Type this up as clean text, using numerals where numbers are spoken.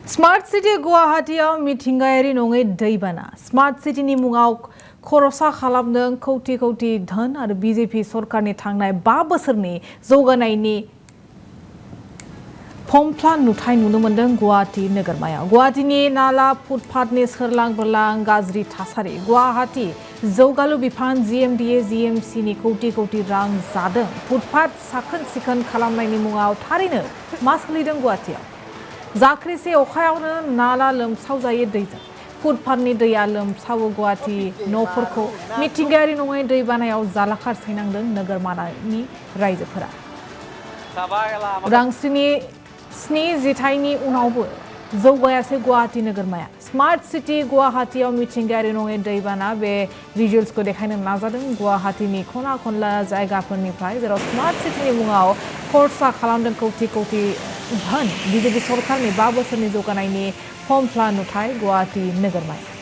Smart city गुवाहाटीआव मिथिंगायारि नङै दैबाना स्मार्ट सिटीनि मुङाव खरसा खालामदों कौटि कौटि धोन आरो बीजेपी सरकारनि थांनाय 5 बोसोरनि जौगानायनि फमफ्ला नुथाय नुनो मोनदों गुवाहाटी नोगोरमायाव। गुवाहाटीनि नाला फुटपाथनि सोरलां बोरलां गाज्रि थासारि गुवाहाटी जौगालु बिफान GMCनि कौटि कौटि रां जादों। फुटपाथ साखोन सिखोन खालामनायनि मुङाव थारैनो मा सोलिदों गुवाहाटीआव? जाख्रिसे अखायावनो नाला लोमसाव जायो दैजों। फुटपाथनि दैया लोमसावो गुवाहाटी न'फोरखौ मिथिंगायारि नङै दैबानायाव जालाखार सैनांदों नोगोरमानि रायजोफोरा। उदांस्रिनि 7 जिथाइनि उनावबो जौगायासै गुवाहाटी नोगोरमाया। स्मार्ट सिटी गुवाहाटीआव मिथिंगायारि नङै दैबाना बे भिजुअल्सखौ देखायनो नाजादों गुवाहाटीनि खना खनला जायगाफोरनिफ्राय जेराव स्मार्ट सिटीनि मुङाव खरसा खालामदों कौटि कौटि धन बीजेपी सरकारनि 5 बोसोरनि जौगानायनि फमफ्ला नुथाय गुवाहाटी नोगोरमाया।